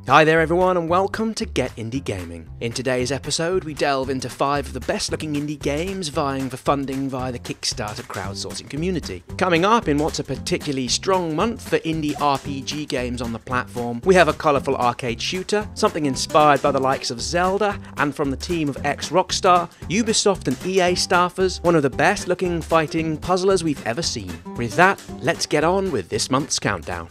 Hi there everyone and welcome to Get Indie Gaming. In today's episode we delve into 5 of the best looking indie games vying for funding via the Kickstarter crowdsourcing community. Coming up in what's a particularly strong month for indie RPG games on the platform, we have a colourful arcade shooter, something inspired by the likes of Zelda, and from the team of ex-Rockstar, Ubisoft and EA staffers, one of the best looking fighting puzzlers we've ever seen. With that, let's get on with this month's countdown.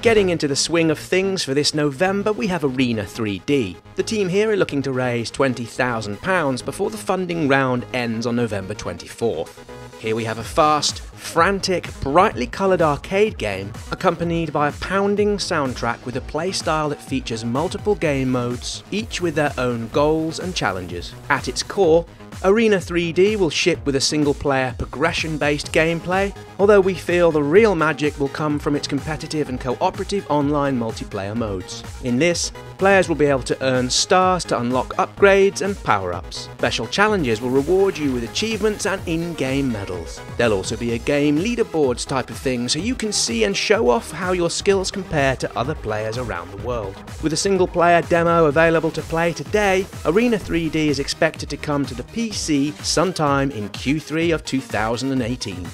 Getting into the swing of things for this November, we have Arena 3D. The team here are looking to raise £20,000 before the funding round ends on November 24th. Here we have a fast, frantic, brightly coloured arcade game accompanied by a pounding soundtrack with a playstyle that features multiple game modes, each with their own goals and challenges. At its core, Arena 3D will ship with a single-player, progression-based gameplay, although we feel the real magic will come from its competitive and cooperative online multiplayer modes. In this, players will be able to earn stars to unlock upgrades and power-ups. Special challenges will reward you with achievements and in-game medals. There'll also be a game leaderboards type of thing, so you can see and show off how your skills compare to other players around the world. With a single-player demo available to play today, Arena 3D is expected to come to the PC sometime in Q3 of 2018.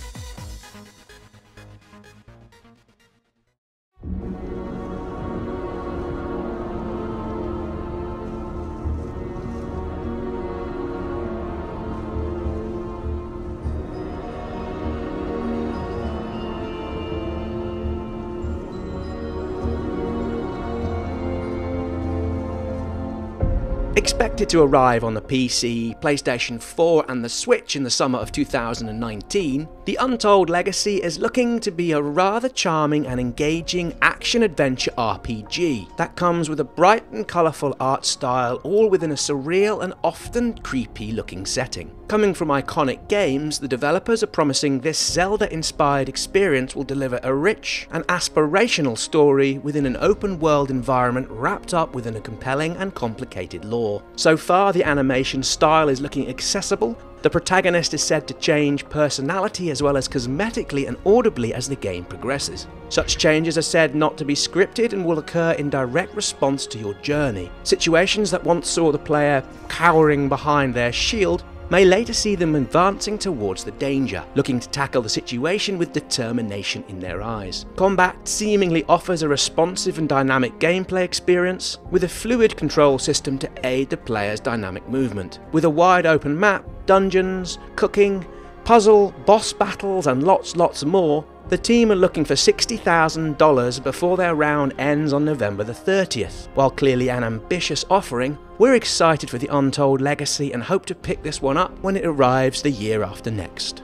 Expected to arrive on the PC, PlayStation 4 and the Switch in the summer of 2019, the Untold Legacy is looking to be a rather charming and engaging action-adventure RPG that comes with a bright and colourful art style, all within a surreal and often creepy-looking setting. Coming from iconic games, the developers are promising this Zelda-inspired experience will deliver a rich and aspirational story within an open-world environment wrapped up within a compelling and complicated lore. So far, the animation style is looking accessible. The protagonist is said to change personality as well as cosmetically and audibly as the game progresses. Such changes are said not to be scripted and will occur in direct response to your journey. Situations that once saw the player cowering behind their shield may later see them advancing towards the danger, looking to tackle the situation with determination in their eyes. Combat seemingly offers a responsive and dynamic gameplay experience, with a fluid control system to aid the player's dynamic movement. With a wide open map, dungeons, cooking, puzzle, boss battles and lots more, the team are looking for $60,000 before their round ends on November the 30th. While clearly an ambitious offering, we're excited for the Untold Legacy and hope to pick this one up when it arrives the year after next.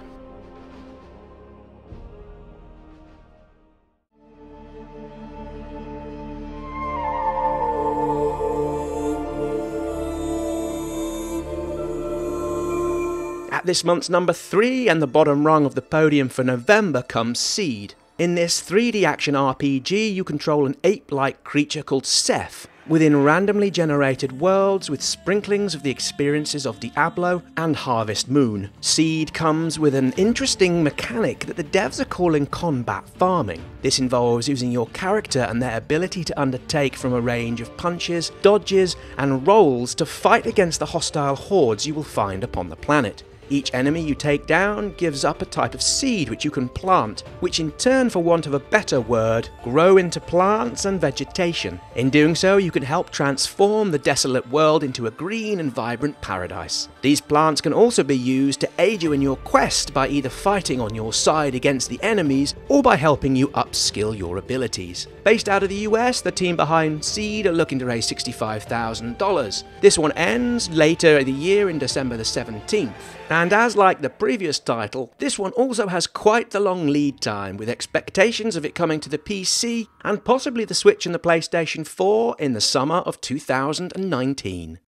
At this month's number 3 and the bottom rung of the podium for November comes Seed. In this 3D action RPG, you control an ape-like creature called Seth within randomly generated worlds with sprinklings of the experiences of Diablo and Harvest Moon. Seed comes with an interesting mechanic that the devs are calling combat farming. This involves using your character and their ability to undertake from a range of punches, dodges and rolls to fight against the hostile hordes you will find upon the planet. Each enemy you take down gives up a type of seed which you can plant, which in turn, for want of a better word, grow into plants and vegetation. In doing so, you can help transform the desolate world into a green and vibrant paradise. These plants can also be used to aid you in your quest by either fighting on your side against the enemies or by helping you upskill your abilities. Based out of the US, the team behind Seed are looking to raise $65,000. This one ends later in the year in December the 17th. And as like the previous title, this one also has quite the long lead time, with expectations of it coming to the PC and possibly the Switch and the PlayStation 4 in the summer of 2019.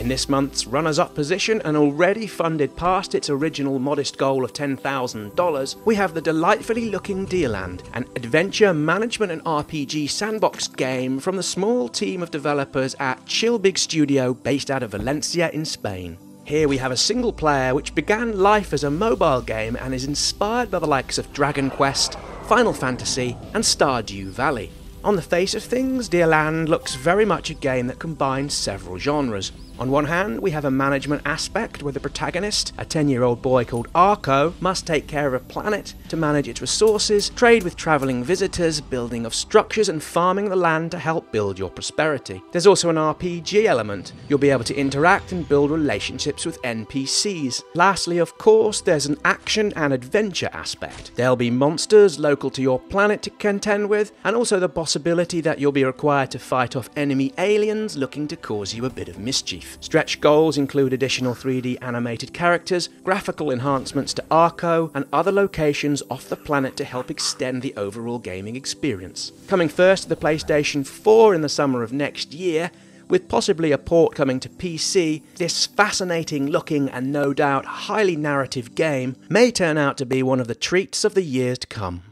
In this month's runners-up position, and already funded past its original modest goal of $10,000, we have the delightfully looking Deerland, an adventure management and RPG sandbox game from the small team of developers at Chill Big Studio based out of Valencia in Spain. Here we have a single player which began life as a mobile game and is inspired by the likes of Dragon Quest, Final Fantasy and Stardew Valley. On the face of things, Deerland looks very much a game that combines several genres. On one hand, we have a management aspect where the protagonist, a 10-year-old boy called Arco, must take care of a planet to manage its resources, trade with travelling visitors, building of structures and farming the land to help build your prosperity. There's also an RPG element. You'll be able to interact and build relationships with NPCs. Lastly, of course, there's an action and adventure aspect. There'll be monsters local to your planet to contend with, and also the possibility that you'll be required to fight off enemy aliens looking to cause you a bit of mischief. Stretch goals include additional 3D animated characters, graphical enhancements to Arco, and other locations off the planet to help extend the overall gaming experience. Coming first to the PlayStation 4 in the summer of next year, with possibly a port coming to PC, this fascinating looking and no doubt highly narrative game may turn out to be one of the treats of the years to come.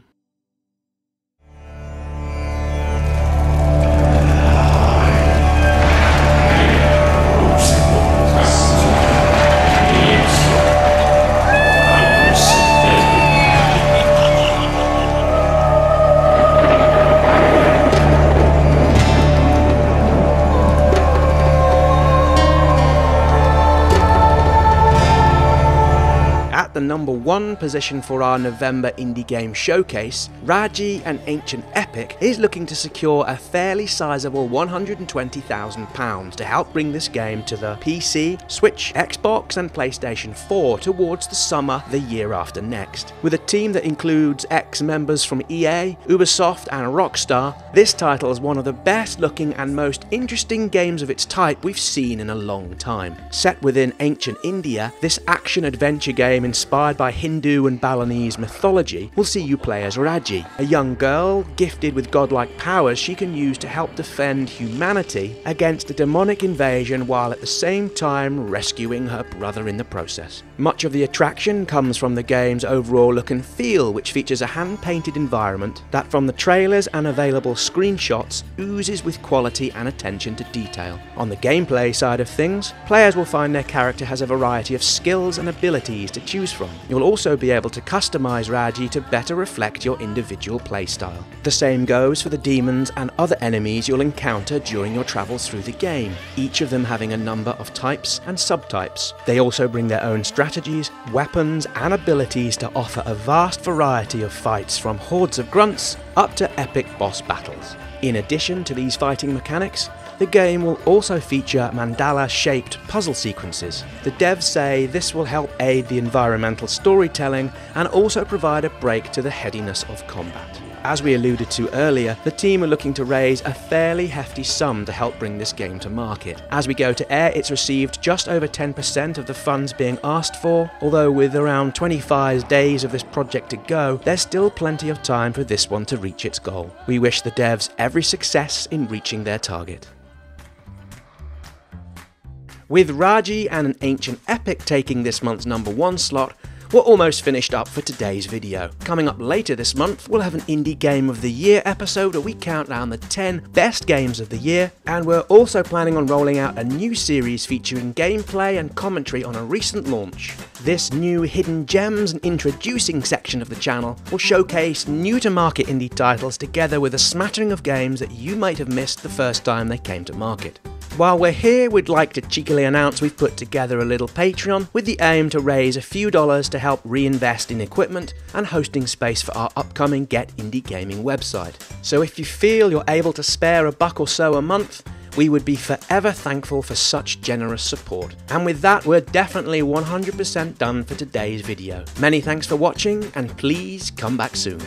The number one position for our November indie game showcase, Rajee, an ancient epic, is looking to secure a fairly sizable £120,000 to help bring this game to the PC, Switch, Xbox and PlayStation 4 towards the summer the year after next. With a team that includes ex-members from EA, Ubisoft and Rockstar, this title is one of the best looking and most interesting games of its type we've seen in a long time. Set within ancient India, this action-adventure game inspired by Hindu and Balinese mythology will see you play as Rajee, a young girl gifted with godlike powers she can use to help defend humanity against a demonic invasion while at the same time rescuing her brother in the process. Much of the attraction comes from the game's overall look and feel, which features a hand-painted environment that from the trailers and available screenshots oozes with quality and attention to detail. On the gameplay side of things, players will find their character has a variety of skills and abilities to choose from. You'll also be able to customize Rajee to better reflect your individual playstyle. The same goes for the demons and other enemies you'll encounter during your travels through the game, each of them having a number of types and subtypes. They also bring their own strategies, weapons and abilities to offer a vast variety of fights from hordes of grunts up to epic boss battles. In addition to these fighting mechanics, the game will also feature mandala-shaped puzzle sequences. The devs say this will help aid the environmental storytelling and also provide a break to the headiness of combat. As we alluded to earlier, the team are looking to raise a fairly hefty sum to help bring this game to market. As we go to air, it's received just over 10% of the funds being asked for, although with around 25 days of this project to go, there's still plenty of time for this one to reach its goal. We wish the devs every success in reaching their target. With Rajee and an ancient epic taking this month's number one slot, we're almost finished up for today's video. Coming up later this month, we'll have an Indie Game of the Year episode where we count down the 10 best games of the year, and we're also planning on rolling out a new series featuring gameplay and commentary on a recent launch. This new Hidden Gems and Introducing section of the channel will showcase new-to-market indie titles together with a smattering of games that you might have missed the first time they came to market. While we're here, we'd like to cheekily announce we've put together a little Patreon with the aim to raise a few dollars to help reinvest in equipment and hosting space for our upcoming Get Indie Gaming website. So if you feel you're able to spare $1 or so a month, we would be forever thankful for such generous support. And with that, we're definitely 100% done for today's video. Many thanks for watching, and please come back soon.